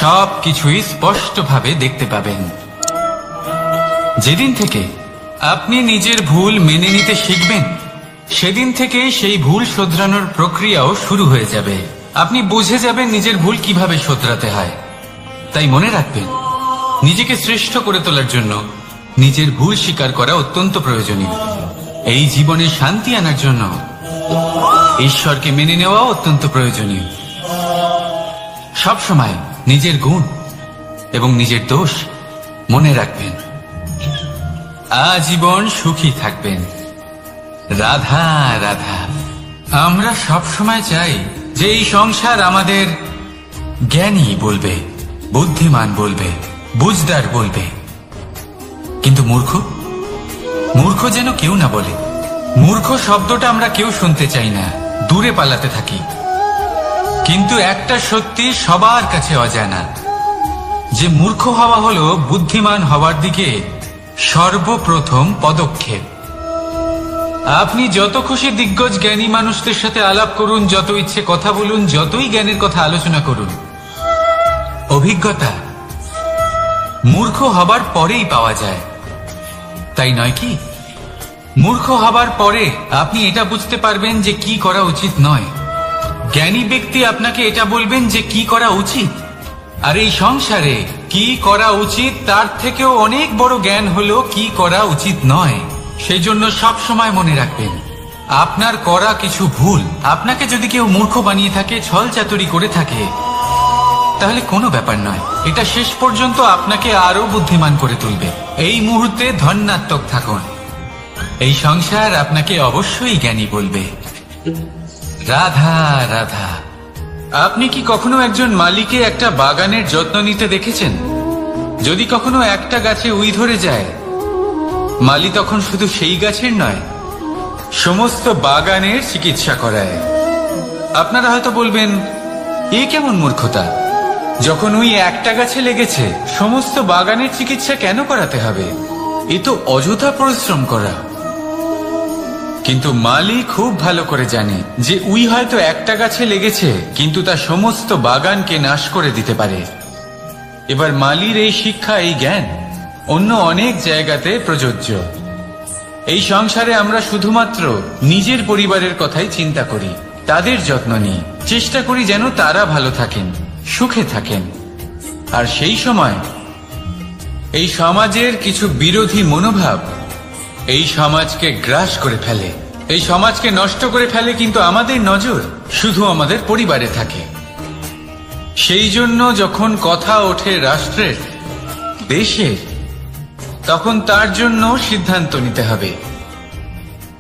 সবকিছুই স্পষ্টভাবে দেখতে পাবেন। যেদিন থেকে আপনি নিজের ভুল মেনে নিতে শিখবেন, সেদিন থেকে সেই ভুল শোধরানোর প্রক্রিয়াও শুরু হয়ে যাবে। আপনি বুঝে যাবেন নিজের ভুল কিভাবে শোধরাতে হয়। তাই মনে রাখবেন, নিজেকে শ্রেষ্ঠ করে তোলার জন্য নিজের ভুল স্বীকার করা অত্যন্ত প্রয়োজনীয়। এই জীবনে শান্তি আনার জন্য ঈশ্বরকে মেনে নেওয়া অত্যন্ত প্রয়োজনীয়। সবসময় নিজের গুণ এবং নিজের দোষ মনে রাখবেন। আজীবন সুখী থাকবেন। রাধা রাধা। আমরা সবসময় চাই যে এই সংসার আমাদের জ্ঞানী বলবে, বুদ্ধিমান বলবে, বুঝদার বলবে, কিন্তু মূর্খ যেন কেউ না বলে। মূর্খ শব্দটা আমরা কেউ শুনতে চাই না, দূরে পালাতে থাকি। কিন্তু একটা সত্যি সবার কাছে অজানা, যে মূর্খ হওয়া হলো বুদ্ধিমান হওয়ার দিকে সর্বপ্রথম পদক্ষেপ। আপনি যত খুশি দিগ্গজ জ্ঞানী মানুষদের সাথে আলাপ করুন, যত ইচ্ছে কথা বলুন, যতই জ্ঞানের কথা আলোচনা করুন, অভিজ্ঞতা মূর্খ হবার পরেই পাওয়া যায়, তাই নয় কি? মূর্খ হবার পরে আপনি এটা বুঝতে পারবেন যে কি করা উচিত নয়। জ্ঞানী ব্যক্তি আপনাকে এটা বলবেন যে কি করা উচিত। আর এই সংসারে কি করা উচিত তার থেকেও অনেক বড় জ্ঞান হলো কি করা উচিত নয়। সেই জন্য সব সময় মনে রাখবেন, আপনার করা কিছু ভুল, আপনাকে যদি কেউ মূর্খ বানিয়ে থাকে, ছল চাতুরি করে থাকে, তাহলে কোনো ব্যাপার নয়। এটা শেষ পর্যন্ত আপনাকে আরো বুদ্ধিমান করে তুলবে। এই মুহূর্তে ধন্যাত্মক থাকুন। এই সংসার আপনাকে অবশ্যই জ্ঞানী বলবে। রাধা রাধা। আপনি কি কখনো একজন মালিকে একটা বাগানের যত্ন নিতে দেখেছেন? যদি কখনো একটা গাছে উই ধরে যায়, মালি তখন শুধু সেই গাছের নয়, সমস্ত বাগানের চিকিৎসা করায়। আপনারা হয়তো বলবেন, এ কেমন মূর্খতা? যখন উই একটা গাছে লেগেছে, সমস্ত বাগানের চিকিৎসা কেন করাতে হবে? এ তো অযথা পরিশ্রম করা। কিন্তু মালি খুব ভালো করে জানে যে উই হয়তো একটা গাছে লেগেছে, কিন্তু তা সমস্ত বাগানকে নাশ করে দিতে পারে। এবার মালির এই শিক্ষা, এই জ্ঞান অন্য অনেক জায়গাতে প্রযোজ্য। এই সংসারে আমরা শুধুমাত্র নিজের পরিবারের কথাই চিন্তা করি, তাদের যত্ন নিই, চেষ্টা করি যেন তারা ভালো থাকেন, সুখে থাকেন। আর সেই সময় এই সমাজের কিছু বিরোধী মনোভাব এই সমাজকে গ্রাস করে ফেলে, এই সমাজকে নষ্ট করে ফেলে। কিন্তু আমাদের নজর শুধু আমাদের পরিবারে থাকে। সেই জন্য যখন কথা ওঠে রাষ্ট্রের, দেশের, তখন তার জন্য সিদ্ধান্ত নিতে হবে,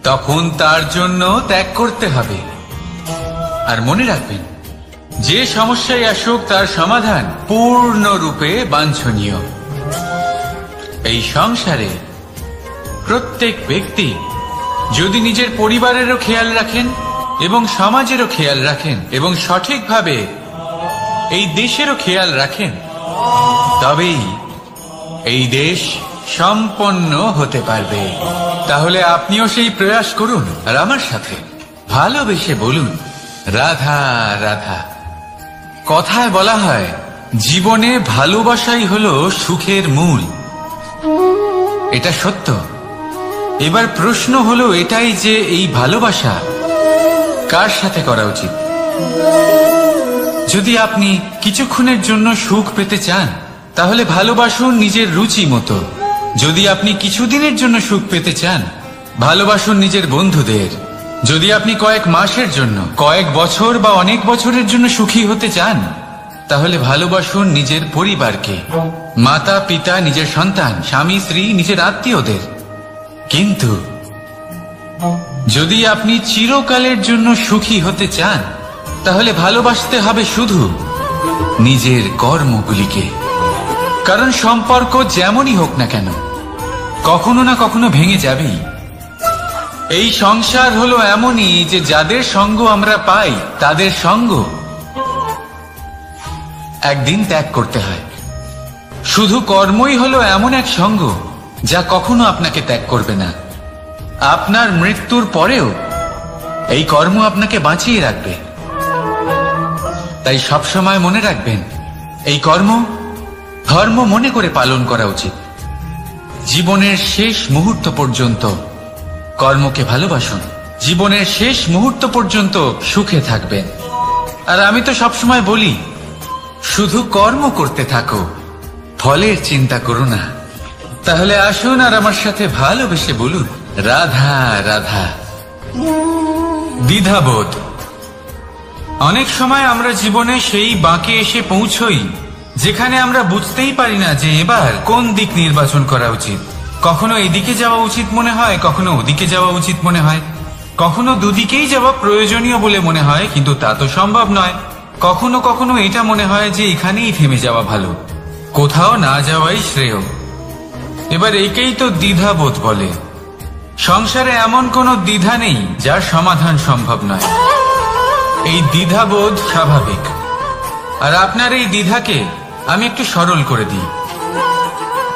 তখন তার জন্য ত্যাগ করতে হবে। আর মনে রাখবেন, যে সমস্যায় আসুক তার সমাধান পূর্ণরূপে বাঞ্ছনীয়। এই সংসারে প্রত্যেক ব্যক্তি যদি নিজের পরিবারেরও খেয়াল রাখেন এবং সমাজেরও খেয়াল রাখেন এবং সঠিকভাবে এই দেশেরও খেয়াল রাখেন, তবেই এই দেশ সম্পন্ন হতে পারবে। তাহলে আপনিও সেই প্রয়াস করুন আর আমার সাথে ভালোবেসে বলুন, রাধা রাধা। কথায় বলা হয়, জীবনে ভালোবাসাই হলো সুখের মূল। এটা সত্য। এবার প্রশ্ন হলো এটাই যে এই ভালোবাসা কার সাথে করা উচিত। যদি আপনি কিছুক্ষণের জন্য সুখ পেতে চান, তাহলে ভালোবাসুন নিজের রুচি মতো। যদি আপনি কিছুদিনের জন্য সুখ পেতে চান, ভালোবাসুন নিজের বন্ধুদের। যদি আপনি কয়েক মাসের জন্য, কয়েক বছর বা অনেক বছরের জন্য সুখী হতে চান, তাহলে ভালোবাসুন নিজের পরিবারকে, মাতা পিতা, নিজের সন্তান, স্বামী স্ত্রী, নিজের আত্মীয়দের। কিন্তু যদি আপনি চিরকালের জন্য সুখী হতে চান, তাহলে ভালোবাসতে হবে শুধু নিজের কর্মগুলিকে। কারণ সম্পর্ক যেমনই হোক না কেন, কখনো না কখনো ভেঙে যাবেই। এই সংসার হলো এমনই যে যাদের সঙ্গ আমরা পাই, তাদের সঙ্গ একদিন ত্যাগ করতে হয়। শুধু কর্মই হলো এমন এক সঙ্গ যা কখনো আপনাকে ত্যাগ করবে না। আপনার মৃত্যুর পরেও এই কর্ম আপনাকে বাঁচিয়ে রাখবে। তাই সবসময় মনে রাখবেন, এই কর্ম ধর্ম মনে করে পালন করা উচিত। জীবনের শেষ মুহূর্ত পর্যন্ত কর্মকে ভালোবাসুন, জীবনের শেষ মুহূর্ত পর্যন্ত সুখে থাকবেন। আর আমি তো সবসময় বলি, শুধু কর্ম করতে থাকো, ফলের চিন্তা করো না। তাহলে আসুন আর আমার সাথে ভালোবেসে বলুন, রাধা রাধা। দ্বিধাবোধ। অনেক সময় আমরা জীবনে সেই বাঁকে এসে পৌঁছই যেখানে আমরা বুঝতেই পারি না যে এবার কোন দিক নির্বাচন করা উচিত। কখনো এদিকে যাওয়া উচিত মনে হয়, কখনো ওদিকে যাওয়া উচিত মনে হয়, কখনো দুদিকেই যাওয়া প্রয়োজনীয় বলে মনে হয়, কিন্তু তা তো সম্ভব নয়। কখনো কখনো এটা মনে হয় যে এখানেই থেমে যাওয়া ভালো, কোথাও না যাওয়াই শ্রেয়। এবার একেই তো দ্বিধাবোধ বলে। সংসারে এমন কোনো দ্বিধা নেই যার সমাধান সম্ভব নয়। এই দ্বিধাবোধ স্বাভাবিক। আর আপনার এই দ্বিধাকে আমি একটু সরল করে দিই।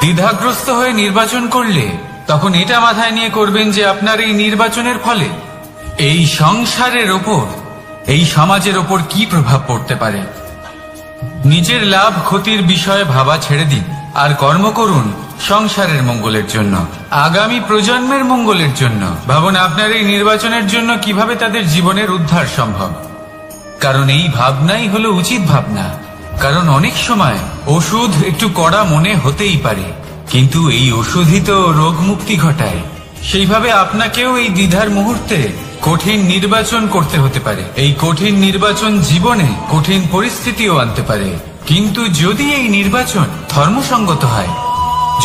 দ্বিধাগ্রস্ত হয়ে নির্বাচন করলে তখন এটা মাথায় নিয়ে করবেন যে আপনার এই নির্বাচনের ফলে এই সংসারের ওপর, এই সমাজের ওপর কি প্রভাব পড়তে পারে। নিজের লাভ ক্ষতির বিষয়ে ভাবা ছেড়ে দিন আর কর্ম করুন সংসারের মঙ্গলের জন্য, আগামী প্রজন্মের মঙ্গলের জন্য। ভাবুন আপনার এই নির্বাচনের জন্য কিভাবে তাদের জীবনের উদ্ধার সম্ভব। কারণ এই ভাবনাই হলো উচিত ভাবনা। কারণ অনেক সময় ওষুধ একটু কড়া মনে হতেই পারে, কিন্তু এই ওষুধই তো রোগ মুক্তি ঘটায়। সেইভাবে আপনাকেও এই দ্বিধার মুহূর্তে কঠিন নির্বাচন করতে হতে পারে। এই কঠিন নির্বাচন জীবনে কঠিন পরিস্থিতিও আনতে পারে, কিন্তু যদি এই নির্বাচন ধর্মসঙ্গত হয়,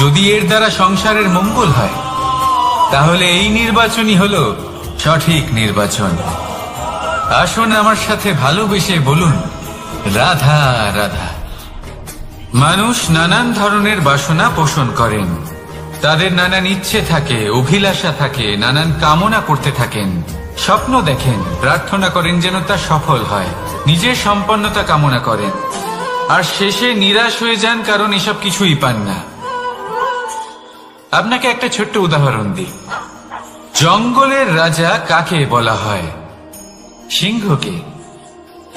যদি এর দ্বারা সংসারের মঙ্গল হয়, তাহলে এই নির্বাচনই হলো সঠিক নির্বাচন। আসুন আমার সাথে ভালোবেসে বলুন, রাধা রাধা। মানুষ নানান ধরনের বাসনা পোষণ করেন, তাদের নানান ইচ্ছে থাকে, অভিলাষা থাকে, নানান কামনা করতে থাকেন, স্বপ্ন দেখেন, প্রার্থনা করেন যেন তা সফল হয়, নিজের সম্পন্নতা কামনা করেন, আর শেষে নিরাশ হয়ে যান কারণ এসব কিছুই পান না। আপনাকে একটা ছোট্ট উদাহরণ দিই। জঙ্গলের রাজা কাকে বলা হয়? সিংহকে।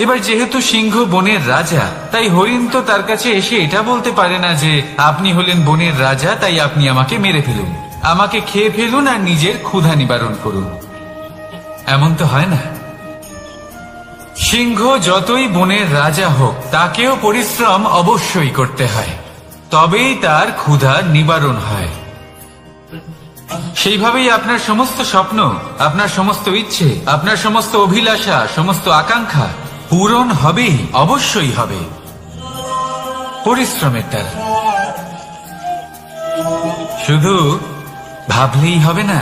এবার যেহেতু সিংহ বনের রাজা, তাই হরিণ তো তার কাছে এসে এটা বলতে পারে না যে আপনি হলেন বনের রাজা, তাই আপনি আমাকে মেরে ফেলুন, আমাকে খেয়ে ফেলুন আর নিজের ক্ষুধা নিবারণ করুন। এমন তো হয় না। সিংহ যতই বনের রাজা হোক, তাকেও পরিশ্রম অবশ্যই করতে হয়, তবেই তার ক্ষুধা নিবারণ হয়। সেইভাবেই আপনার সমস্ত স্বপ্ন, আপনার সমস্ত ইচ্ছে, আপনার সমস্ত অভিলাষা, সমস্ত আকাঙ্ক্ষা পূরণ হবেই, অবশ্যই হবে, পরিশ্রমের দ্বারা। শুধু ভাবলেই হবে না।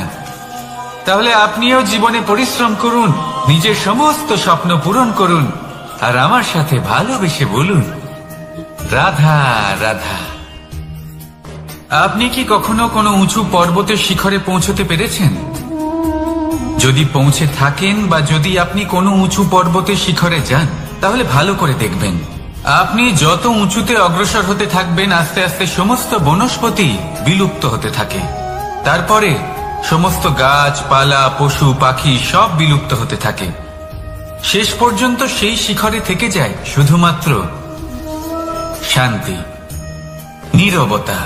তাহলে আপনিও জীবনে পরিশ্রম করুন, নিজের সমস্ত স্বপ্ন পূরণ করুন, আর আমার সাথে ভালোবেসে বলুন, রাধা রাধা। আপনি কি কখনো কোনো উঁচু পর্বতের শিখরে পৌঁছতে পেরেছেন? যদি পৌঁছে থাকেন বা যদি আপনি কোনো উঁচু পর্বতের শিখরে যান, তাহলে ভালো করে দেখবেন, আপনি যত উঁচুতে অগ্রসর হতে থাকবেন, আস্তে আস্তে সমস্ত বনস্পতি বিলুপ্ত হতে থাকে। তারপরে সমস্ত গাছপালা, পশু পাখি সব বিলুপ্ত হতে থাকে। শেষ পর্যন্ত সেই শিখরে থেকে যায় শুধুমাত্র শান্তি, নীরবতা।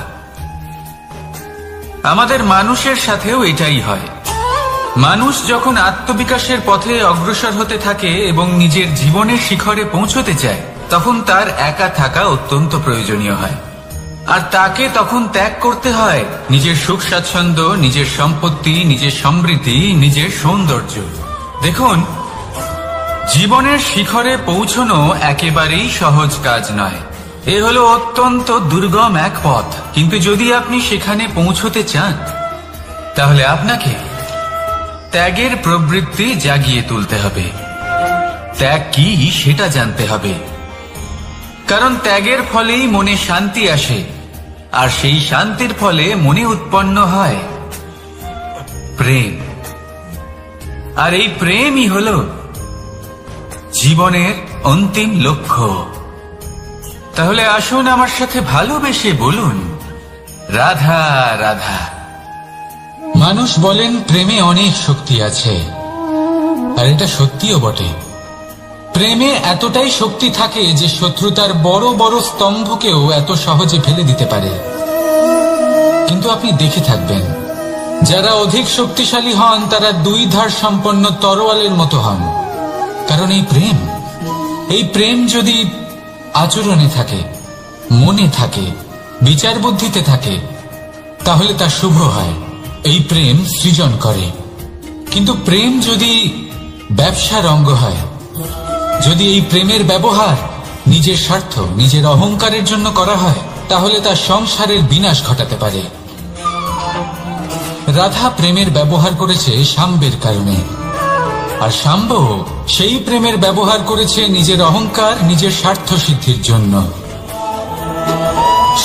আমাদের মানুষের সাথেও এটাই হয়। মানুষ যখন আত্মবিকাশের পথে অগ্রসর হতে থাকে এবং নিজের জীবনের শিখরে পৌঁছতে চায়, তখন তার একা থাকা অত্যন্ত প্রয়োজনীয় হয়। আর তাকে তখন ত্যাগ করতে হয় নিজের সুখ স্বাচ্ছন্দ্য, নিজের সম্পত্তি, নিজের সমৃদ্ধি, নিজের সৌন্দর্য। দেখুন, জীবনের শিখরে পৌঁছনো একেবারেই সহজ কাজ নয়। এ হলো অত্যন্ত দুর্গম এক পথ। কিন্তু যদি আপনি সেখানে পৌঁছতে চান, তাহলে আপনাকে ত্যাগের প্রবৃত্তি জাগিয়ে তুলতে হবে। ত্যাগ কি সেটা জানতে হবে, কারণ ত্যাগের ফলেই মনে শান্তি আসে, আর সেই শান্তির ফলে মনে উৎপন্ন হয় প্রেম। আর এই প্রেমই হল জীবনের অন্তিম লক্ষ্য। তাহলে আসুন আমার সাথে ভালোবেসে বলুন, রাধা রাধা। মানুষ বলেন প্রেমে অনেক শক্তি আছে, আর এটা সত্যিও বটে। প্রেমে এতটাই শক্তি থাকে যে শত্রুতার বড় বড় স্তম্ভকেও এত সহজে ফেলে দিতে পারে। কিন্তু আপনি দেখে থাকবেন, যারা অধিক শক্তিশালী হন তারা দুই ধার সম্পন্ন তরোয়ালের মতো হন। কারণ এই প্রেম যদি আচরণে থাকে, মনে থাকে, বিচার বুদ্ধিতে থাকে, তাহলে তা শুভ হয়। এই প্রেম সৃজন করে। কিন্তু প্রেম যদি ব্যবসার অঙ্গ হয়, যদি এই প্রেমের ব্যবহার নিজের স্বার্থ, নিজের অহংকারের জন্য করা হয়, তাহলে তা সংসারের বিনাশ ঘটাতে পারে। রাধা প্রেমের ব্যবহার করেছে শাম্বের কারণে, আর শাম্ব সেই প্রেমের ব্যবহার করেছে নিজের অহংকার, নিজের স্বার্থ সিদ্ধির জন্য।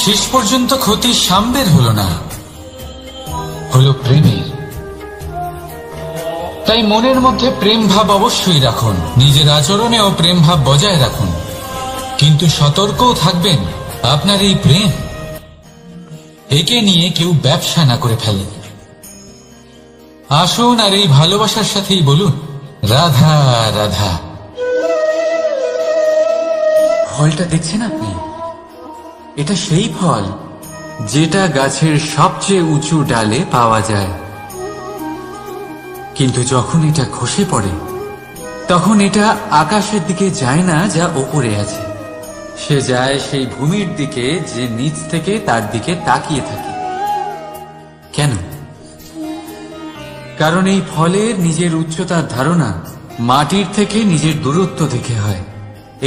শেষ পর্যন্ত ক্ষতি শাম্বের হলো না, হলো প্রেমের। তাই মনের মধ্যে প্রেম ভাব অবশ্যই রাখুন, নিজের আচরণেও প্রেম ভাব বজায় রাখুন, কিন্তু সতর্কও থাকবেন আপনার এই প্রেম, একে নিয়ে কেউ ব্যবসা না করে ফেলে। আসুন আর এই ভালোবাসার সাথেই বলুন রাধা রাধা। ফলটা দেখছেন আপনি? এটা সেই ফল যেটা গাছের সবচেয়ে উঁচু ডালে পাওয়া যায়, কিন্তু যখন এটা খসে পড়ে তখন এটা আকাশের দিকে যায় না যা ওপরে আছে, সে যায় সেই ভূমির দিকে যে নিচ থেকে তার দিকে তাকিয়ে থাকে। কেন? কারণ এই ফলের নিজের উচ্চতার ধারণা মাটির থেকে নিজের দূরত্ব থেকে হয়।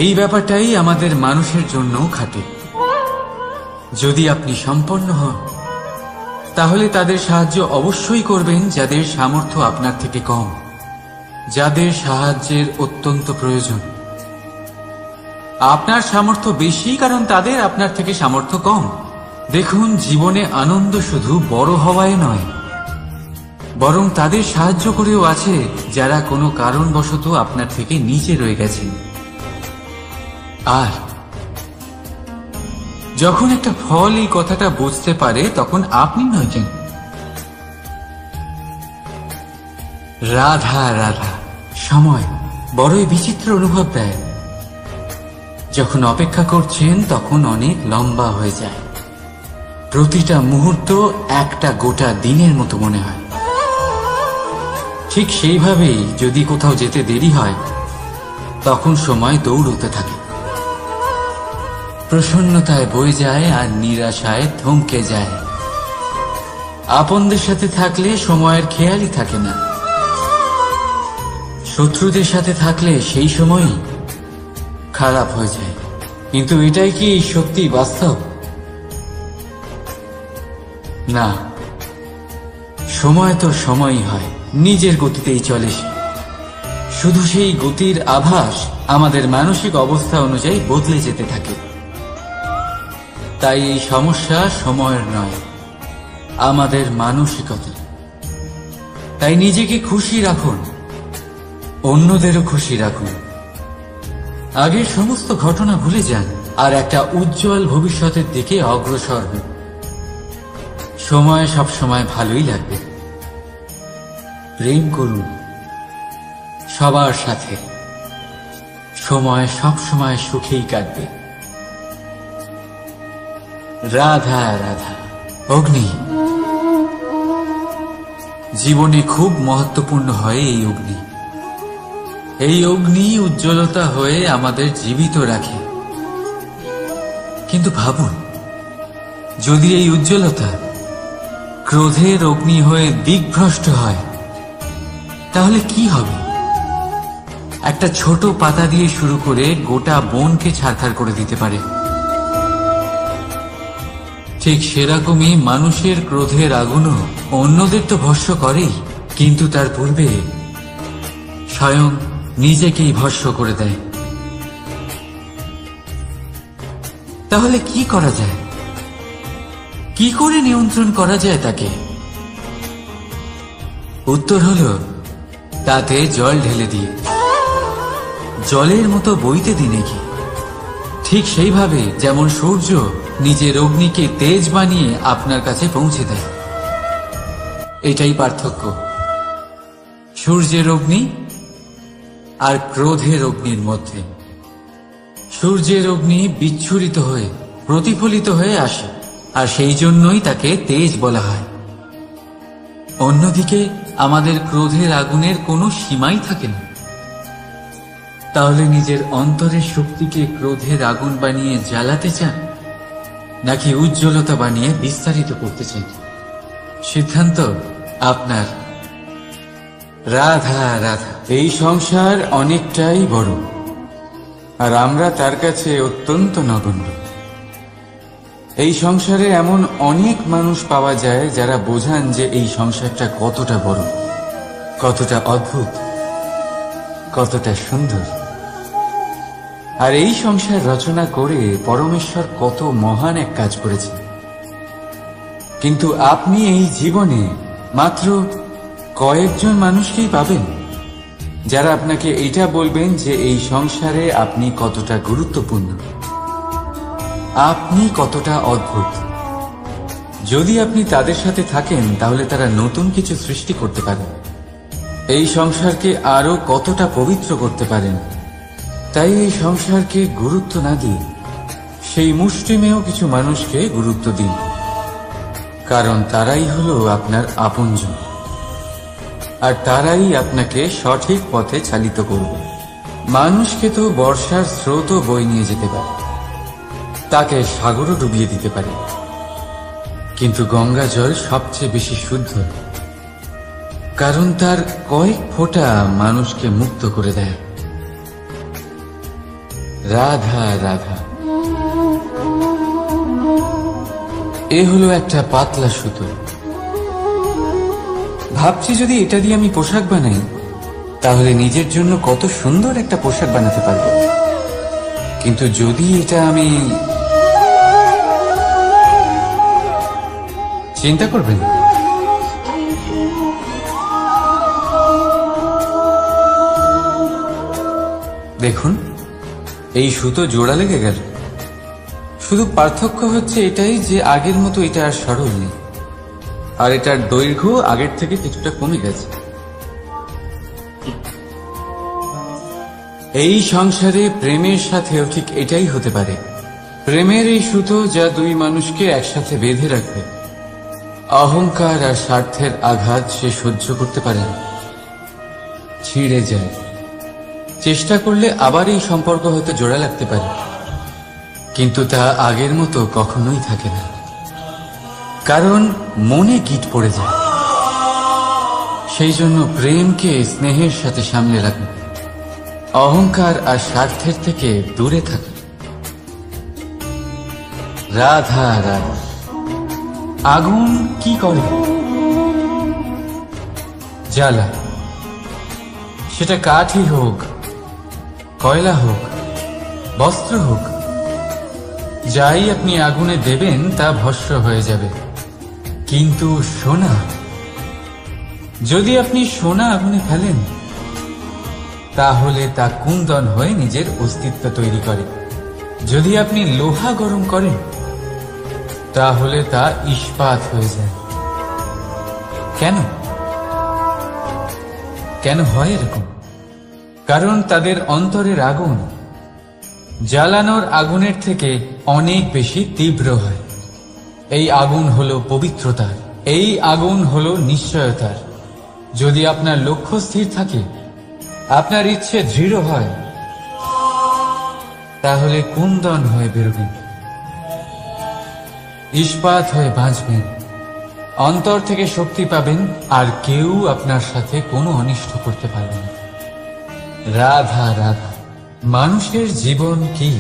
এই ব্যাপারটাই আমাদের মানুষের জন্যও খাটে। যদি আপনি সম্পন্ন হন, তাহলে তাদের সাহায্য অবশ্যই করবেন যাদের সামর্থ্য আপনার থেকে কম, যাদের সাহায্যের অত্যন্ত প্রয়োজন। আপনার সামর্থ্য বেশি কারণ তাদের আপনার থেকে সামর্থ্য কম। দেখুন, জীবনে আনন্দ শুধু বড় হওয়ায় নয়, বরং তাদের সাহায্য করেও আছে যারা কোনো কারণবশত আপনার থেকে নিচে রয়ে গেছেন। আর যখন একটা ফল এই কথাটা বুঝতে পারে, তখন আপনি নয় কেন, রাধা রাধা। সময় বড়ই বিচিত্র অনুভব দেয়। যখন অপেক্ষা করছেন তখন অনেক লম্বা হয়ে যায়। প্রতিটা মুহূর্ত একটা গোটা দিনের মতো মনে হয়। ঠিক সেইভাবেই যদি কোথাও যেতে দেরি হয়, তখন সময় দৌড়তে থাকে, প্রসন্নতায় বয়ে যায় আর নিরাশায় থমকে যায়। আপনদের সাথে থাকলে সময়ের খেয়ালই থাকে না, শত্রুদের সাথে থাকলে সেই সময়ই খারাপ হয়ে যায়। কিন্তু এটাই কি সত্যি বাস্তব? না, সময় তো সময়ই হয়, নিজের গতিতেই চলে সে। শুধু সেই গতির আভাস আমাদের মানসিক অবস্থা অনুযায়ী বদলে যেতে থাকে। তাই এই সমস্যা সময়ের নয়, আমাদের মানসিকতা। তাই নিজেকে খুশি রাখুন, অন্যদেরও খুশি রাখুন। আগের সমস্ত ঘটনা ভুলে যান আর একটা উজ্জ্বল ভবিষ্যতের দিকে অগ্রসর হন। সময় সবসময় ভালোই লাগবে। প্রেম করুন সবার সাথে, সময় সবসময় সুখেই কাটবে। রাধা রাধা। অগ্নি জীবনে খুব মহত্বপূর্ণ হয়। এই অগ্নি উজ্জ্বলতা হয়ে আমাদের জীবিত রাখে। কিন্তু ভাবুন, যদি এই উজ্জ্বলতা ক্রোধের অগ্নি হয়ে দিকভ্রষ্ট হয়, তাহলে কি হবে? একটা ছোট পাতা দিয়ে শুরু করে গোটা বনকে ছারখার করে দিতে পারে। ঠিক সেরকমই মানুষের ক্রোধের আগুনও অন্যদের তো ভস্ম করেই, কিন্তু তার পূর্বে স্বয়ং নিজেকেই ভস্ম করে দেয়। তাহলে কি করা যায়? কি করে নিয়ন্ত্রণ করা যায় তাকে? উত্তর হলো, তাতে জল ঢেলে দিয়ে জলের মতো বইতে দিন নাকি। ঠিক সেইভাবে যেমন সূর্য নিজের অগ্নিকে তেজ বানিয়ে আপনার কাছে পৌঁছে দেয়। এটাই পার্থক্য, সূর্যের অগ্নি আর ক্রোধের অগ্নির মধ্যে। সূর্যের অগ্নি বিচ্ছুরিত হয়ে প্রতিফলিত হয়ে আসে, আর সেই জন্যই তাকে তেজ বলা হয়। অন্যদিকে আমাদের ক্রোধের আগুনের কোনো সীমাই থাকে না। তাহলে নিজের অন্তরের শক্তিকে ক্রোধের আগুন বানিয়ে জ্বালাতে চান, নাকি উজ্জ্বলতা বানিয়ে বিস্তারিত করতে চান? সিদ্ধান্ত আপনার। রাধা রাধা। এই সংসার অনেকটাই বড়, আর আমরা তার কাছে অত্যন্ত নগণ্য। এই সংসারে এমন অনেক মানুষ পাওয়া যায় যারা বোঝান যে এই সংসারটা কতটা বড়, কতটা অদ্ভুত, কতটা সুন্দর। আর এই সংসার রচনা করে পরমেশ্বর কত মহান এক কাজ করেছেন। কিন্তু আপনি এই জীবনে মাত্র কয়েকজন মানুষকেই পাবেন যারা আপনাকে এটা বলবেন যে এই সংসারে আপনি কতটা গুরুত্বপূর্ণ, আপনি কতটা অদ্ভুত। যদি আপনি তাদের সাথে থাকেন তাহলে তারা নতুন কিছু সৃষ্টি করতে পারেন, এই সংসারকে আরো কতটা পবিত্র করতে পারেন। তাই এই সংসারকে গুরুত্ব না দিয়ে সেই মুষ্টিমেয় কিছু মানুষকে গুরুত্ব দিন, কারণ তারাই হলো আপনার আপনজন, আর তারাই আপনাকে সঠিক পথে চালিত করবে। মানুষকে তো বর্ষার স্রোতও বয়ে নিয়ে যেতে পারে, তাকে সাগরও ডুবিয়ে দিতে পারে, কিন্তু গঙ্গা জল সবচেয়ে বেশি শুদ্ধ, কারণ তার কয়েক ফোঁটা মানুষকে মুক্ত করে দেয়। রাধা রাধা। এ হলো একটা পাতলা সুতো। ভাবছি যদি এটা দিয়ে আমি পোশাক বানাই তাহলে নিজের জন্য কত সুন্দর একটা পোশাক বানাতে পারবো। কিন্তু যদি এটা আমি, চিন্তা করবেন, দেখুন এই সুতো জোড়া লেগে গেল। শুধু পার্থক্য হচ্ছে এটাই যে আগের মতো এটা আর সরল নেই, আর এটার দৈর্ঘ্য আগের থেকে কিছুটা কমে গেছে। এই সংসারে প্রেমের সাথেও ঠিক এটাই হতে পারে। প্রেমের এই সুতো যা দুই মানুষকে একসাথে বেঁধে রাখবে। অহংকার আর স্বার্থের আঘাত সে সহ্য করতে পারে না, ছিঁড়ে যায়। চেষ্টা করলে আবার এই সম্পর্ক হয়তো জোড়া লাগতে পারে, কিন্তু তা আগের মতো কখনোই থাকে না, কারণ মনে গিট পড়ে যায়। সেই জন্য প্রেমকে স্নেহের সাথে সামলে রাখুন, অহংকার আর স্বার্থের থেকে দূরে থাকুন। রাধা রাধা। আগুন কি করে? জ্বালা। সেটা কাঠই হোক, কয়লা হোক, বস্ত্র হোক, যাই আপনি আগুনে দেবেন তা ভস্ম হয়ে যাবে। কিন্তু সোনা, যদি আপনি সোনা আগুনে ফেলেন তাহলে তা কুন্দন হয়ে নিজের অস্তিত্ব তৈরি করে। যদি আপনি লোহা গরম করেন তাহলে তা ইস্পাত হয়ে যায়। কেন? কেন হয় এরকম? কারণ তাদের অন্তরের আগুন জ্বালানোর আগুনের থেকে অনেক বেশি তীব্র হয়। এই আগুন হলো পবিত্রতার, এই আগুন হলো নিশ্চয়তার। যদি আপনার লক্ষ্য স্থির থাকে, আপনার ইচ্ছে দৃঢ় হয়, তাহলে কুন্দন হয়ে বেরোবেন, ইস্পাত হয়ে বাঁচবেন, অন্তর থেকে শক্তি পাবেন, আর কেউ আপনার সাথে কোনো অনিষ্ট করতে পারবে না। রাধা রাধা। মানুষের জীবন কি?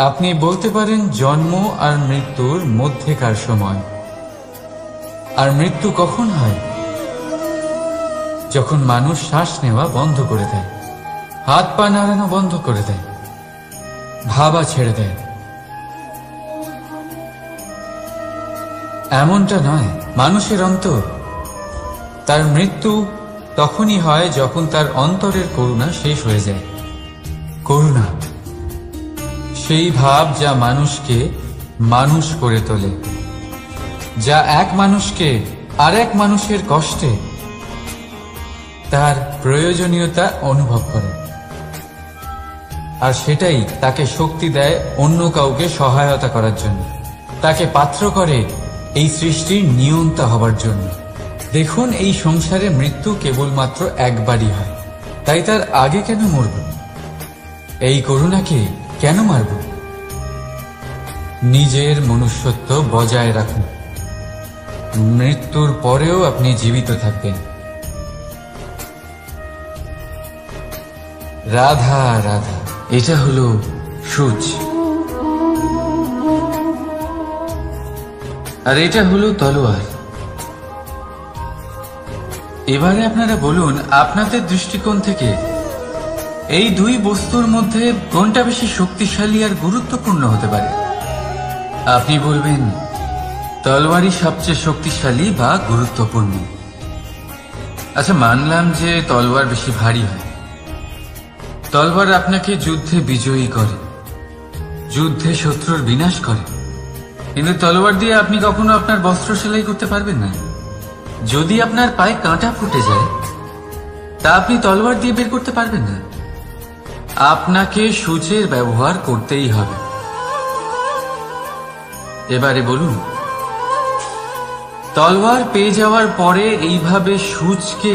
আপনি বলতে পারেন জন্ম আর মৃত্যুর মধ্যেকার সময়। আর মৃত্যু কখন হয়? যখন মানুষ শ্বাস নেওয়া বন্ধ করে দেয়, হাত পা নাড়ানো বন্ধ করে দেয়, ভাবা ছেড়ে দেয়। এমনটা নয়, মানুষের অন্তর, তার মৃত্যু তখনই হয় যখন তার অন্তরের করুণা শেষ হয়ে যায়। করুণা সেই ভাব যা মানুষকে মানুষ করে তোলে, যা এক মানুষকে আর এক মানুষের কষ্টে তার প্রয়োজনীয়তা অনুভব করে, আর সেটাই তাকে শক্তি দেয় অন্য কাউকে সহায়তা করার জন্য, তাকে পাত্র করে এই সৃষ্টির নিয়ন্তা হবার জন্য। দেখুন, এই সংসারে মৃত্যু কেবলমাত্র একবারই হয়, তাই তার আগে কেন মরব? এই করুণাকে কেন মারব? নিজের মনুষ্যত্ব বজায় রাখুন, মৃত্যুর পরেও আপনি জীবিত থাকবেন। রাধা রাধা। এটা হলো সূচ, আর এটা হলো তলোয়ার। এবারে আপনারা বলুন, আপনাদের দৃষ্টিকোণ থেকে এই দুই বস্তুর মধ্যে কোনটা বেশি শক্তিশালী আর গুরুত্বপূর্ণ হতে পারে? আপনি বলবেন তলোয়ারই সবচেয়ে শক্তিশালী বা গুরুত্বপূর্ণ। আচ্ছা, মানলাম যে তলোয়ার বেশি ভারী হয়। তলোয়ার আপনাকে যুদ্ধে বিজয়ী করে, যুদ্ধে শত্রুর বিনাশ করে, কিন্তু তলোয়ার দিয়ে আপনি কখনো আপনার বস্ত্র সেলাই করতে পারবেন না। যদি আপনার পায়ে কাঁটা ফুটে যায়, তা আপনি তলোয়ার দিয়ে বের করতে পারবেন না। আপনাকে সূচের ব্যবহার করতেই হবে। এবারে বলুন, তলোয়ার পেয়ে যাওয়ার পরে এইভাবে সূচকে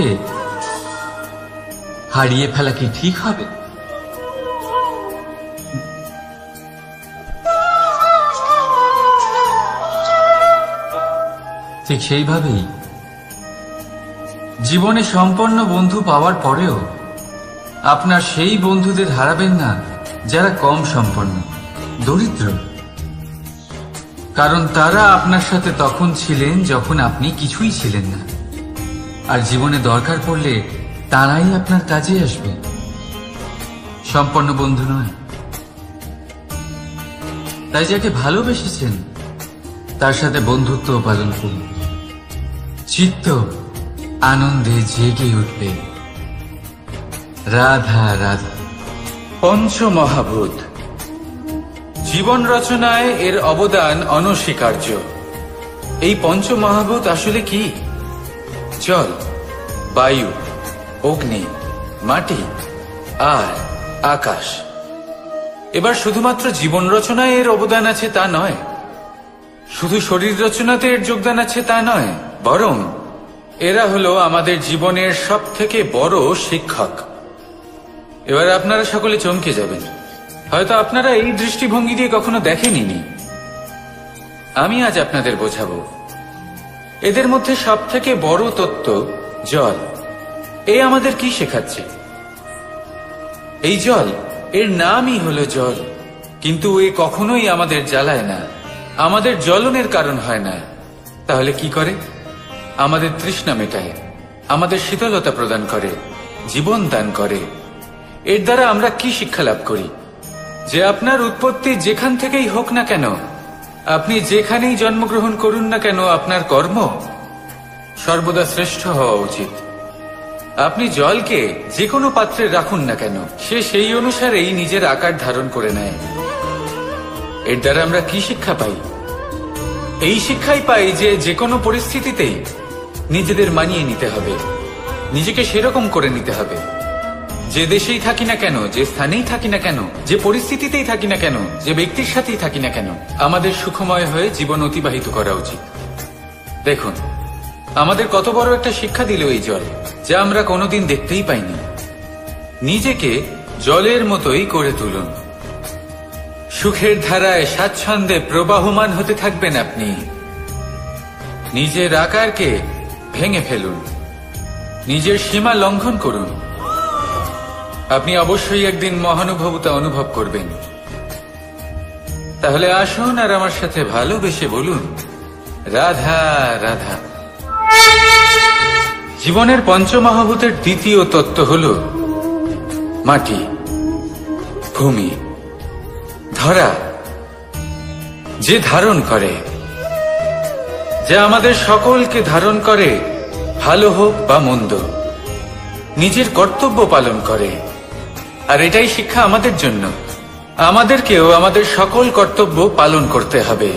হারিয়ে ফেলা কি ঠিক হবে? ঠিক সেইভাবেই জীবনে সম্পন্ন বন্ধু পাওয়ার পরেও আপনার সেই বন্ধুদের হারাবেন না যারা কম সম্পন্ন, দরিদ্র। কারণ তারা আপনার সাথে তখন ছিলেন যখন আপনি কিছুই ছিলেন না, আর জীবনে দরকার পড়লে তারাই আপনার কাজে আসবে, সম্পন্ন বন্ধু নয়। তাই যাকে ভালোবেসেছেন তার সাথে বন্ধুত্ব পালন করুন, চিত্ত আনন্দে জেগে উঠবে। রাধা রাধা। পঞ্চমহাভূত জীবন রচনায় এর অবদান অনস্বীকার্য। এই পঞ্চমহাভূত আসলে কি? জল, বায়ু, অগ্নি, মাটি আর আকাশ। এবার শুধুমাত্র জীবন রচনায় এর অবদান আছে তা নয়, শুধু শরীর রচনাতে এর যোগদান আছে তা নয়, বরং এরা হলো আমাদের জীবনের সব থেকে বড় শিক্ষক। এবার আপনারা সকলে চমকে যাবেন, হয়তো আপনারা এই দৃষ্টিভঙ্গি দিয়ে কখনো দেখেননি। আমি আজ আপনাদের বোঝাবো। এদের মধ্যে সব থেকে বড় তত্ত্ব জল। এ আমাদের কি শেখাচ্ছে? এই জল, এর নামই হলো জল, কিন্তু এ কখনোই আমাদের জ্বালায় না, আমাদের জ্বলনের কারণ হয় না। তাহলে কি করে? আমাদের তৃষ্ণা মেটায়, আমাদের শীতলতা প্রদান করে, জীবন দান করে। এর দ্বারা আমরা কি শিক্ষা লাভ করি? যে আপনার উৎপত্তি যেখান থেকেই হোক না কেন, আপনি যেখানেই জন্মগ্রহণ করুন না কেন, আপনার কর্ম সর্বদা শ্রেষ্ঠ হওয়া উচিত। আপনি জলকে যে কোনো পাত্রে রাখুন না কেন, সে সেই অনুসারেই নিজের আকার ধারণ করে নেয়। এর দ্বারা আমরা কি শিক্ষা পাই? এই শিক্ষাই পাই যে যে কোনো পরিস্থিতিতেই নিজেদের মানিয়ে নিতে হবে, নিজেকে সেরকম করে নিতে হবে। যে দেশেই থাকি না কেন, যে স্থানেই থাকি না কেন, যে পরিস্থিতিতেই থাকি না কেন, যে ব্যক্তির সাথেই থাকি না কেন, আমাদের সুখময় হয়ে জীবন অতিবাহিত করা উচিত। দেখুন, আমাদের কত বড় একটা শিক্ষা দিল এই জল, যা আমরা কোনোদিন দেখতেই পাইনি। নিজেকে জলের মতোই করে তুলুন। সুখের ধারায় স্বাচ্ছন্দ্যে প্রবাহমান হতে থাকবেন আপনি। নিজের আকারকে ভেঙে ফেলুন, নিজের সীমা লঙ্ঘন করুন। আপনি অবশ্যই একদিন মহানুভবতা অনুভব করবেন। তাহলে আসুন আর আমার সাথে ভালোবেসে বলুন, রাধা রাধা। জীবনের পঞ্চমহাভূতের দ্বিতীয় তত্ত্ব হল মাটি, ভূমি, ধরা, যে ধারণ করে, যা আমাদের সকলকে ধারণ করে, ভালো হোক বা মন্দ, নিজের কর্তব্য পালন করে। আর এটাই শিক্ষা আমাদের জন্য। আমাদেরকেও আমাদের সকল কর্তব্য পালন করতে হবে,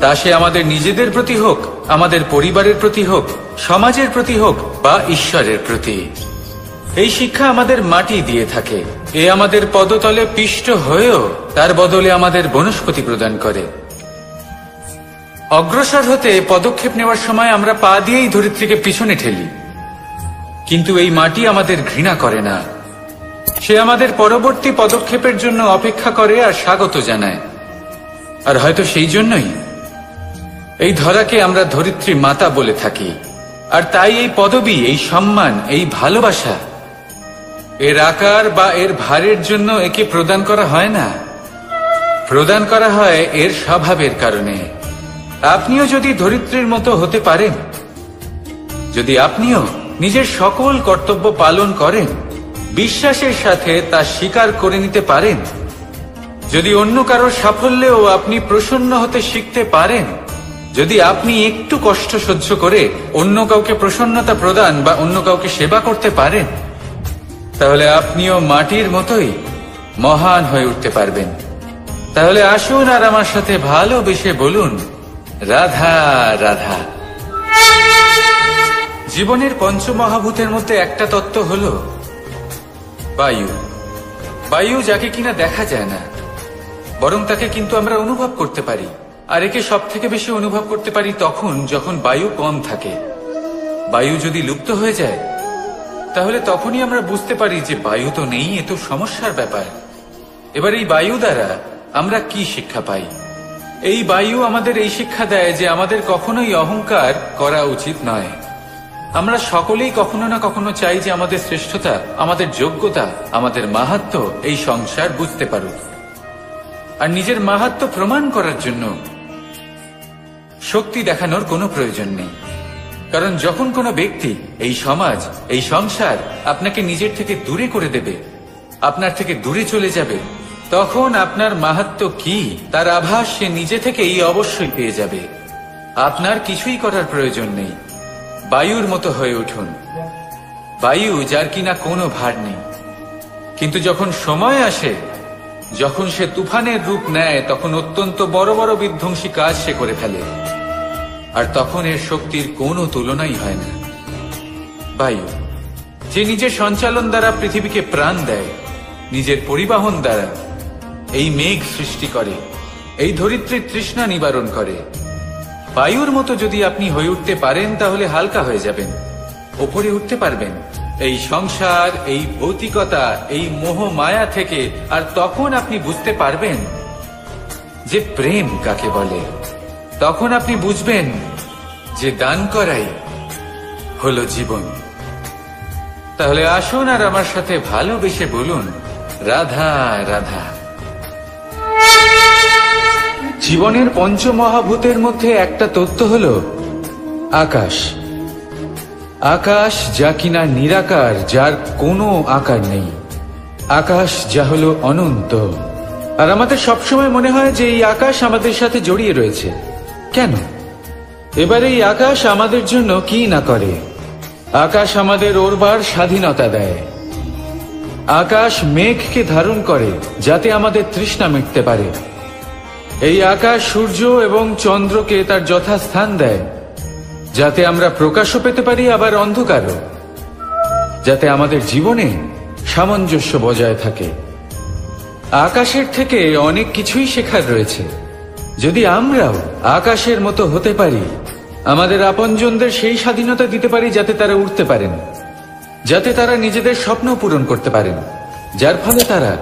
তা সে আমাদের নিজেদের প্রতি হোক, আমাদের পরিবারের প্রতি হোক, সমাজের প্রতি হোক বা ঈশ্বরের প্রতি। এই শিক্ষা আমাদের মাটি দিয়ে থাকে, এ আমাদের পদতলে পিষ্ট হয়েও তার বদলে আমাদের বনস্পতি প্রদান করে। অগ্রসর হতে পদক্ষেপ নেওয়ার সময় আমরা পা দিয়েই ধরিত্রীকে পিছনে ঠেলি, কিন্তু এই মাটি আমাদের ঘৃণা করে না। সে আমাদের পরবর্তী পদক্ষেপের জন্য অপেক্ষা করে আর স্বাগত জানায়। আর হয়তো সেই জন্যই এই ধরাকে আমরা ধরিত্রী মাতা বলে থাকি। আর তাই এই পদবি, এই সম্মান, এই ভালোবাসা এর আকার বা এর ভারের জন্য একে প্রদান করা হয় না, প্রদান করা হয় এর স্বভাবের কারণে। আপনিও যদি ধরিত্রীর মতো হতে পারেন, যদি আপনিও নিজের সকল কর্তব্য পালন করেন, বিশ্বাসের সাথে তা স্বীকার করে নিতে পারেন, যদি অন্য কারোর সাফল্যেও আপনি প্রসন্ন হতে শিখতে পারেন, যদি আপনি একটু কষ্ট সহ্য করে অন্য কাউকে প্রসন্নতা প্রদান বা অন্য কাউকে সেবা করতে পারেন, তাহলে আপনিও মাটির মতোই মহান হয়ে উঠতে পারবেন। তাহলে আসুন আর আমার সাথে ভালোবেসে বলুন, রাধা রাধা। জীবনের পঞ্চমহাভূতের মধ্যে একটা তত্ত্ব হলো বায়ু। বায়ু যাকে কিনা দেখা যায় না, বরং তাকে কিন্তু আমরা অনুভব করতে পারি। আর একে সব থেকে বেশি অনুভব করতে পারি তখন যখন বায়ু কম থাকে। বায়ু যদি লুপ্ত হয়ে যায়, তাহলে তখনই আমরা বুঝতে পারি যে বায়ু তো নেই, এ তো সমস্যার ব্যাপার। এবার এই বায়ু দ্বারা আমরা কি শিক্ষা পাই? এই বায়ু আমাদের এই শিক্ষা দেয় যে আমাদের কখনোই অহংকার করা উচিত নয়। আমরা সকলেই কখনো না কখনো চাই যে আমাদের শ্রেষ্ঠতা, আমাদের যোগ্যতা, আমাদের মাহাত্ম্য এই সংসার বুঝতে পারুক। আর নিজের মাহাত্ম্য প্রমাণ করার জন্য শক্তি দেখানোর কোনো প্রয়োজন নেই। কারণ যখন কোনো ব্যক্তি, এই সমাজ, এই সংসার আপনাকে নিজের থেকে দূরে করে দেবে, আপনার থেকে দূরে চলে যাবে, তখন আপনার মাহাত্ম্য কি তার আভাস সে নিজে থেকেই অবশ্যই পেয়ে যাবে। আপনার কিছুই করার প্রয়োজন নেই। বায়ুর মতো হয়ে উঠুন, বায়ু যার কিনা কোনো ভার নেই। কিন্তু যখন সময় আসে, যখন সে তুফানের রূপ নেয়, তখন অত্যন্ত বড় বড় বিধ্বংসী কাজ সে করে ফেলে। আর তখন এর শক্তির কোনো তুলনাই হয় না। বায়ু যে নিজের সঞ্চালন দ্বারা পৃথিবীকে প্রাণ দেয়, নিজের পরিবহন দ্বারা এই মেঘ সৃষ্টি করে, এই ধরিত্রীর তৃষ্ণা নিবারণ করে। বায়ুর মতো যদি আপনি হয়ে উঠতে পারেন, তাহলে হালকা হয়ে যাবেন, ওপরে উঠতে পারবেন এই সংসার, এই ভৌতিকতা, এই মোহ মায়া থেকে। আর তখন আপনি বুঝতে পারবেন যে প্রেম কাকে বলে। তখন আপনি বুঝবেন যে দান করাই হলো জীবন। তাহলে আসুন আর আমার সাথে ভালোবেসে বলুন, রাধা রাধা। জীবনের পঞ্চমহাভূতের মধ্যে একটা তত্ত্ব হলো আকাশ। আকাশ যা কিনা নিরাকার, যার কোনো আকার নেই। আকাশ যা হলো অনন্ত। আর আমাদের সবসময় মনে হয় যে এই আকাশ আমাদের সাথে জড়িয়ে রয়েছে। কেন? এবার এই আকাশ আমাদের জন্য কি না করে। আকাশ আমাদের ওড়বার স্বাধীনতা দেয়। আকাশ মেঘকে ধারণ করে যাতে আমাদের তৃষ্ণা মিটতে পারে। এই আকাশ সূর্য এবং চন্দ্রকে তার যথাস্থান দেয়, যাতে আমরা প্রকাশও পেতে পারি, আবার অন্ধকারও, যাতে আমাদের জীবনে সামঞ্জস্য বজায় থাকে। আকাশের থেকে অনেক কিছুই শেখার রয়েছে। যদি আমরাও আকাশের মতো হতে পারি, আমাদের আপনজনদের সেই স্বাধীনতা দিতে পারি যাতে তারা উঠতে পারেন, যাতে তারা নিজেদের স্বপ্ন পূরণ করতে পারেন, যার ফলে তারা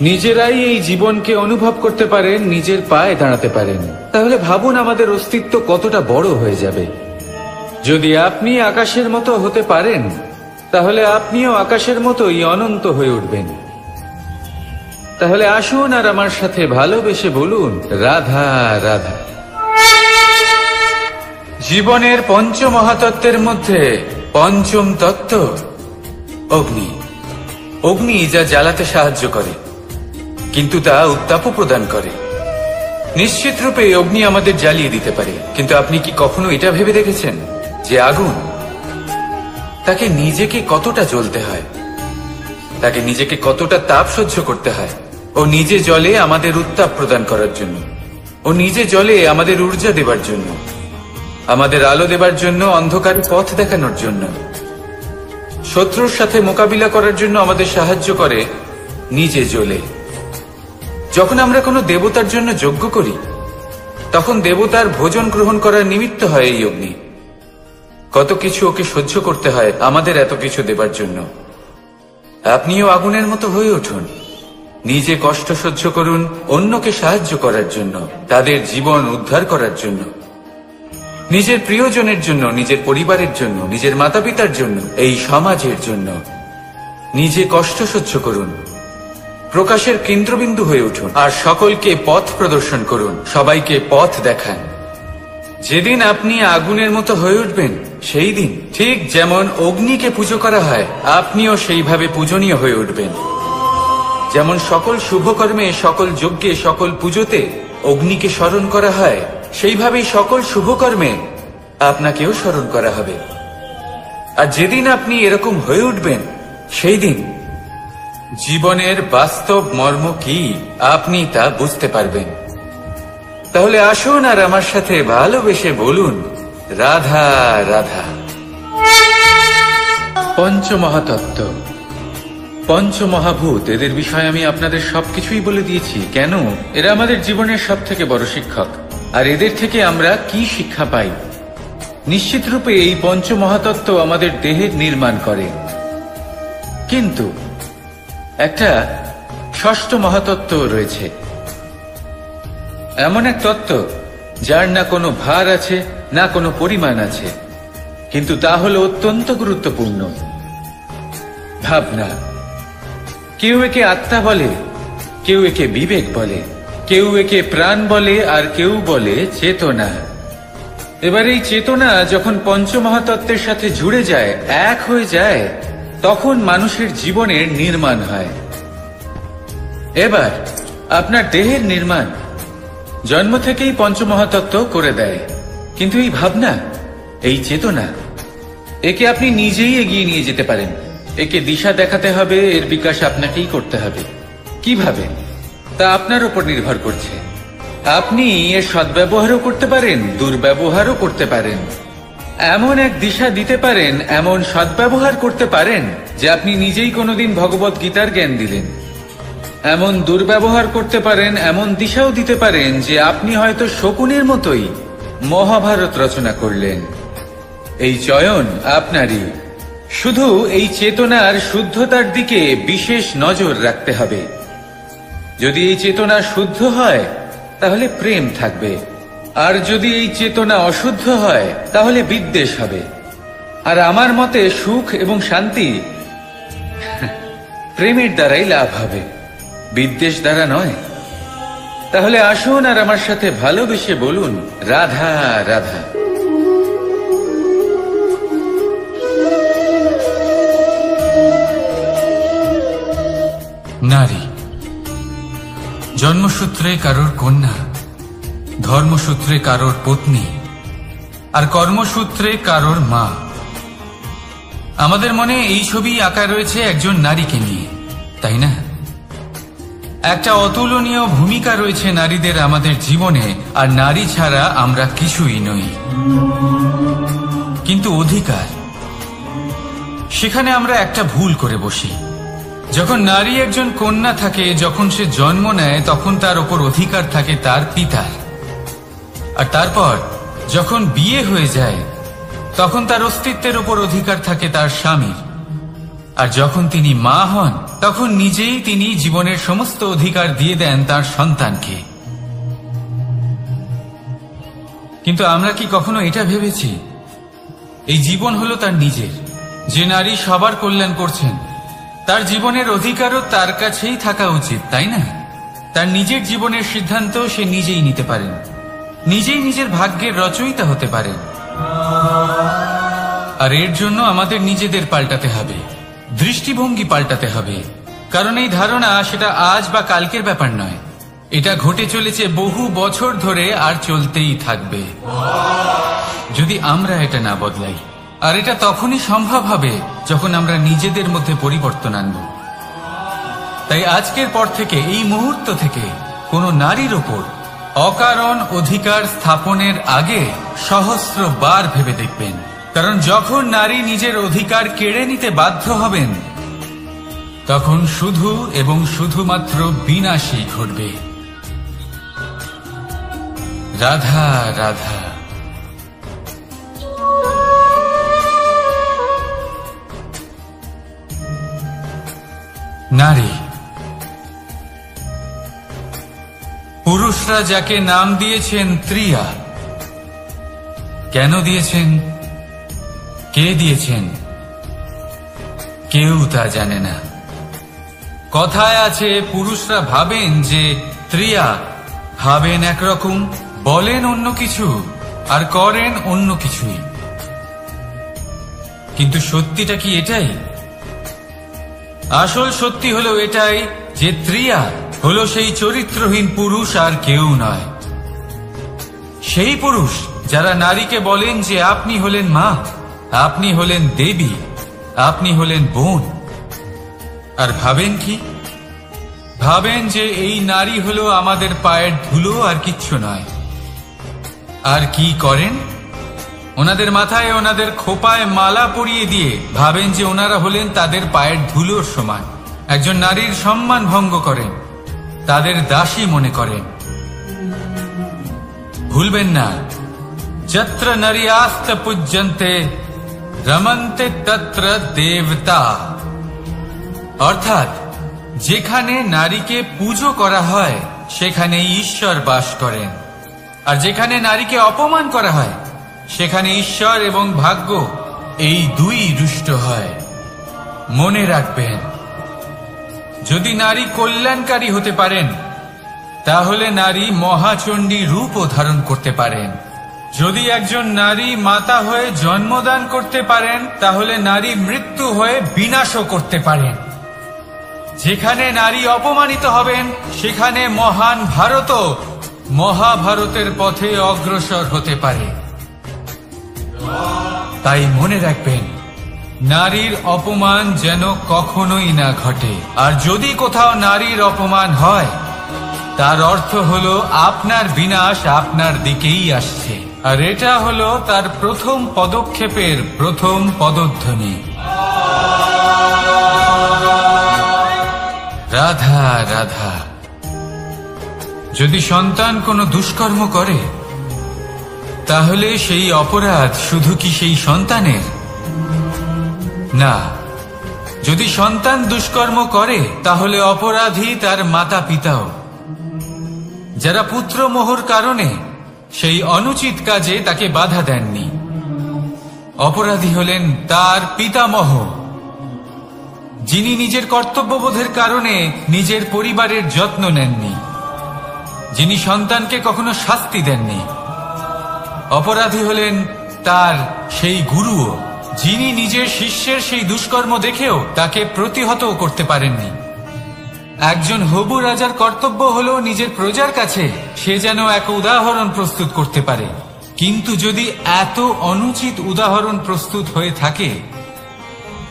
নিজেরাই এই জীবনকে অনুভব করতে পারেন, নিজের পায়ে দাঁড়াতে পারেন, তাহলে ভাবুন আমাদের অস্তিত্ব কতটা বড় হয়ে যাবে। যদি আপনি আকাশের মতো হতে পারেন, তাহলে আপনিও আকাশের মতোই অনন্ত হয়ে উঠবেন। তাহলে আসুন আর আমার সাথে ভালোবেসে বলুন, রাধা রাধা। জীবনের পঞ্চমহাতত্ত্বের মধ্যে পঞ্চম তত্ত্ব অগ্নি। অগ্নি যা জ্বালাতে সাহায্য করে, কিন্তু তা উত্তাপও প্রদান করে। নিশ্চিত রূপে অগ্নি আমাদের জ্বালিয়ে দিতে পারে, কিন্তু আপনি কি কখনো এটা ভেবে দেখেছেন যে আগুন, তাকে নিজেকে কতটা জ্বলতে হয়, তাকে নিজেকে কতটা তাপ সহ্য করতে হয়। ও নিজে জ্বলে আমাদের উত্তাপ প্রদান করার জন্য, ও নিজে জ্বলে আমাদের ঊর্জা দেবার জন্য, আমাদের আলো দেবার জন্য, অন্ধকারে পথ দেখানোর জন্য। শত্রুর সাথে মোকাবিলা করার জন্য আমাদের সাহায্য করে নিজে জ্বলে। যখন আমরা কোনো দেবতার জন্য যজ্ঞ করি, তখন দেবতার ভোজন গ্রহণ করার নিমিত্ত হয় এই অগ্নি। কত কিছু ওকে সহ্য করতে হয় আমাদের এত কিছু দেবার জন্য। আপনিও আগুনের মতো হয়ে উঠুন, নিজে কষ্ট সহ্য করুন অন্যকে সাহায্য করার জন্য, তাদের জীবন উদ্ধার করার জন্য, নিজের প্রিয়জনের জন্য, নিজের পরিবারের জন্য, নিজের মাতা পিতার জন্য, এই সমাজের জন্য। নিজে কষ্ট সহ্য করুন, প্রকাশের কেন্দ্রবিন্দু হয়ে উঠুন, আর সকলকে পথ প্রদর্শন করুন, সবাইকে পথ দেখান। যেদিন আপনি আগুনের মতো হয়ে উঠবেন, সেই দিন ঠিক যেমন অগ্নিকে পুজো করা হয়, আপনিও সেইভাবে পূজনীয় হয়ে উঠবেন। যেমন সকল শুভকর্মে, সকল যজ্ঞে, সকল পুজোতে অগ্নিকে স্মরণ করা হয়, সেইভাবেই সকল শুভকর্মে আপনাকেও স্মরণ করা হবে। আর যেদিন আপনি এরকম হয়ে উঠবেন, সেই দিন জীবনের বাস্তব মর্ম কি আপনি তা বুঝতে পারবেন। তাহলে আসুন আর আমার সাথে ভালোবেসে বলুন, রাধা রাধা। পঞ্চমহাতত্ত্ব, পঞ্চমহাভূত, এদের বিষয়ে আমি আপনাদের সবকিছুই বলে দিয়েছি। কেন? এরা আমাদের জীবনের সব থেকে বড় শিক্ষক। আর এদের থেকে আমরা কি শিক্ষা পাই? নিশ্চিত রূপে এই পঞ্চমহাতত্ত্ব আমাদের দেহের নির্মাণ করে, কিন্তু একটা ষষ্ঠ মহাতত্ত্ব রয়েছে, এমন এক তত্ত্ব যার না কোনো ভার আছে, না কোনো পরিমাণ আছে, কিন্তু তা হলো অত্যন্ত গুরুত্বপূর্ণ, ভাবনা। কেউ একে আত্মা বলে, কেউ একে বিবেক বলে, কেউ একে প্রাণ বলে, আর কেউ বলে চেতনা। এবার এই চেতনা যখন পঞ্চমহাতত্ত্বের সাথে জুড়ে যায়, এক হয়ে যায়, তখন মানুষের জীবনের নির্মাণ হয়। এবার আপনার দেহের নির্মাণ জন্ম থেকেই পঞ্চমহাতত্ত্ব করে দেয়, কিন্তু এই ভাবনা, এই চেতনা, একে আপনি নিজেই এগিয়ে নিয়ে যেতে পারেন। একে দিশা দেখাতে হবে, এর বিকাশ আপনাকেই করতে হবে। কিভাবে? তা আপনার উপর নির্ভর করছে। আপনি এর সদ্ব্যবহারও করতে পারেন, দুর্ব্যবহারও করতে পারেন। এমন এক দিশা দিতে পারেন, এমন সদ্ব্যবহার করতে পারেন যে আপনি নিজেই কোনোদিন ভগবত গীতার জ্ঞান দিলেন। এমন দুর্ব্যবহার করতে পারেন, এমন দিশাও দিতে পারেন যে আপনি হয়তো শকুনের মতোই মহাভারত রচনা করলেন। এই চয়ন আপনারই। শুধু এই চেতনার শুদ্ধতার দিকে বিশেষ নজর রাখতে হবে। যদি এই চেতনা শুদ্ধ হয়, তাহলে প্রেম থাকবে, আর যদি এই চেতনা অশুদ্ধ হয়, তাহলে বিদ্বেষ হবে। আর আমার মতে সুখ এবং শান্তি প্রেমের দ্বারাই লাভ হবে, বিদ্বেষ দ্বারা নয়। তাহলে আসুন আর আমার সাথে ভালোবেসে বলুন, রাধা রাধা। নারী জন্মসূত্রে কারোর কন্যা, ধর্মসূত্রে কারোর পত্নী, আর কর্মসূত্রে কারোর মা। আমাদের মনে এই ছবি আঁকা রয়েছে একজন নারীকে নিয়ে, তাই না? একটা অতুলনীয় ভূমিকা রয়েছে নারীদের আমাদের জীবনে, আর নারী ছাড়া আমরা কিছুই নই। কিন্তু অধিকার, সেখানে আমরা একটা ভুল করে বসি। যখন নারী একজন কন্যা থাকে, যখন সে জন্ম নেয়, তখন তার ওপর অধিকার থাকে তার পিতার। আর তারপর যখন বিয়ে হয়ে যায়, তখন তার অস্তিত্বের ওপর অধিকার থাকে তার স্বামীর। আর যখন তিনি মা হন, তখন নিজেই তিনি জীবনের সমস্ত অধিকার দিয়ে দেন তার সন্তানকে। কিন্তু আমরা কি কখনো এটা ভেবেছি এই জীবন হলো তার নিজের? যে নারী সবার কল্যাণ করছেন, তার জীবনের অধিকারও তার কাছেই থাকা উচিত, তাই না? তার নিজের জীবনের সিদ্ধান্ত সে নিজেই নিতে পারেন, নিজেই নিজের ভাগ্যের রচয়িতা হতে পারেন। আর এর জন্য আমাদের নিজেদের পাল্টাতে হবে, দৃষ্টিভঙ্গি পাল্টাতে হবে। কারণ এই ধারণা সেটা আজ বা কালকের ব্যাপার নয়, এটা ঘটে চলেছে বহু বছর ধরে, আর চলতেই থাকবে যদি আমরা এটা না বদলাই। আর এটা তখনই সম্ভব হবে যখন আমরা নিজেদের মধ্যে পরিবর্তন আনব। তাই আজকের পর থেকে, এই মুহূর্ত থেকে, কোনো নারীর ওপর অকারণ অধিকার স্থাপনের আগে সহস্রবার ভেবে দেখবেন, কারণ যখন নারী নিজের অধিকার কেড়ে নিতে বাধ্য হবেন, তখন শুধু এবং শুধুমাত্র বিনাশই ঘটবে। রাধা রাধা। নারী, পুরুষরা যাকে নাম দিয়েছেন ত্রিয়া, কেন দিয়েছেন, কে দিয়েছেন, কেউ তা জানে না। কথায় আছে, পুরুষরা ভাবেন যে ত্রিয়া, ভাবেন একরকম, বলেন অন্য কিছু, আর করেন অন্য কিছুই। কিন্তু সত্যিটা কি এটাই? আসল সত্যি হলো এটাই যে ত্রিয়া হলো সেই চরিত্রহীন পুরুষ আর কেউ নয়। সেই পুরুষ যারা নারীকে বলেন যে আপনি হলেন মা, আপনি হলেন দেবী, আপনি হলেন বোন। আর ভাবেন কি? ভাবেন যে এই নারী হলো আমাদের পায়ের ধুলো আর কিচ্ছু নয়। আর কি করেন? ওনাদের মাথায়, ওনাদের খোপায় মালা পরিয়ে দিয়ে ভাবেন যে ওনারা হলেন তাদের পায়ের ধুলোর সমান। একজন নারীর সম্মান ভঙ্গ করেন, তাদের দাসী মনে করেন। ভুলবেন না, যত্র নারীয়াস্ত পূজ্যন্তে রমন্তে তত্র দেবতা। অর্থাৎ যেখানে নারীকে পুজো করা হয় সেখানে ঈশ্বর বাস করেন, আর যেখানে নারীকে অপমান করা হয় সেখানে ঈশ্বর এবং ভাগ্য এই দুই রুষ্ট হয়। মনে রাখবেন, যদি নারী কল্যাণকারী হতে পারেন তাহলে নারী মহাচণ্ডী রূপও ধারণ করতে পারেন। যদি একজন নারী মাতা হয়ে জন্মদান করতে পারেন তাহলে নারী মৃত্যু হয়ে বিনাশও করতে পারেন। যেখানে নারী অপমানিত হবেন সেখানে মহান ভারতও মহাভারতের পথে অগ্রসর হতে পারে। তাই মনে রাখবেন, নারীর অপমান যেন কখনোই না ঘটে। আর যদি কোথাও নারীর অপমান হয় তার অর্থ হলো আপনার বিনাশ আপনার দিকেই আসছে। আর এটা হলো তার প্রথম পদক্ষেপের প্রথম পদধ্বনি। রাধা রাধা। যদি সন্তান কোনো দুষ্কর্ম করে তাহলে সেই অপরাধ শুধু কি সেই সন্তানের? না, যদি সন্তান দুষ্কর্ম করে তাহলে অপরাধী তার মাতা পিতাও, যারা পুত্র মোহর কারণে সেই অনুচিত কাজে তাকে বাধা দেননি। অপরাধী হলেন তার পিতামহ, যিনি নিজের কর্তব্যবোধের কারণে নিজের পরিবারের যত্ন নেননি, যিনি সন্তানকে কখনো শাস্তি দেননি। অপরাধী হলেন তার সেই গুরুও, যিনি নিজের শিষ্যের সেই দুষ্কর্ম দেখেও তাকে প্রতিহত করতে পারেননি। একজন হবু রাজার কর্তব্য হলো নিজের প্রজার কাছে সে যেন এক উদাহরণ প্রস্তুত করতে পারে। কিন্তু যদি এত অনুচিত উদাহরণ প্রস্তুত হয়ে থাকে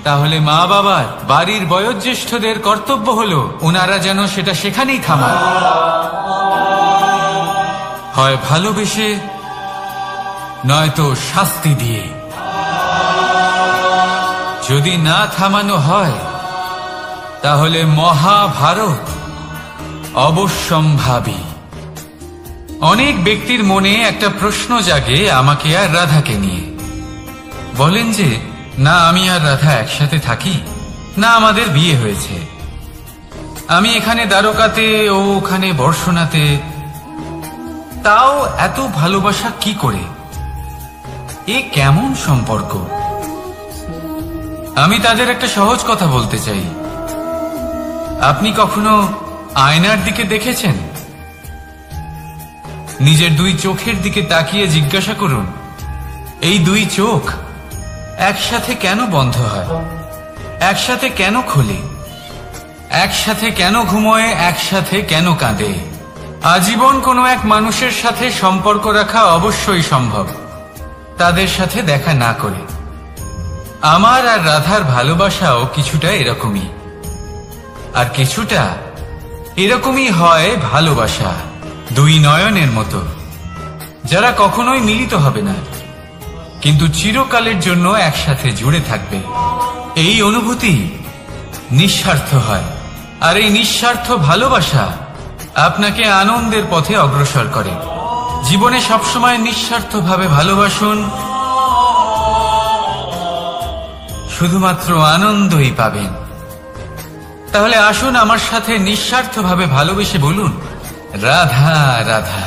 তাহলে মা বাবার, বাড়ির বয়োজ্যেষ্ঠদের কর্তব্য হলো ওনারা যেন সেটা সেখানেই থামান, হয় ভালোবেসে নয়তো শাস্তি দিয়ে। যদি না থামানো হয় তাহলে মহাভারত অবশ্যম্ভাবী। অনেক ব্যক্তির মনে একটা প্রশ্ন জাগে আমাকে আর রাধাকে নিয়ে। বলেন যে না আমি আর রাধা একসাথে থাকি, না আমাদের বিয়ে হয়েছে, আমি এখানে দ্বারকাতে ও ওখানে বর্ষণাতে, তাও এত ভালোবাসা কি করে? এ কেমন সম্পর্ক? আমি তাদের একটা সহজ কথা বলতে চাই। আপনি কখনো আয়নার দিকে দেখেছেন? নিজের দুই চোখের দিকে তাকিয়ে জিজ্ঞাসা করুন, এই দুই চোখ একসাথে কেন বন্ধ হয়, একসাথে কেন খোলে, একসাথে কেন ঘুমোয়, একসাথে কেন কাঁদে? আজীবন কোনো এক মানুষের সাথে সম্পর্ক রাখা অবশ্যই সম্ভব, তাদের সাথে দেখা না করে। আমার আর রাধার ভালোবাসাও কিছুটা এরকমই, আর কিছুটা এরকমই হয় ভালোবাসা দুই নয়নের মতো, যারা কখনোই মিলিত হবে না কিন্তু চিরকালের জন্য একসাথে জুড়ে থাকবে। এই অনুভূতি নিঃস্বার্থ হয়, আর এই নিঃস্বার্থ ভালোবাসা আপনাকে আনন্দের পথে অগ্রসর করে। জীবনে সবসময় নিঃস্বার্থভাবে ভালোবাসুন, শুধুমাত্র আনন্দই পাবেন। তাহলে আসুন আমার সাথে নিঃস্বার্থভাবে ভালোবেসে বলুন, রাধা রাধা।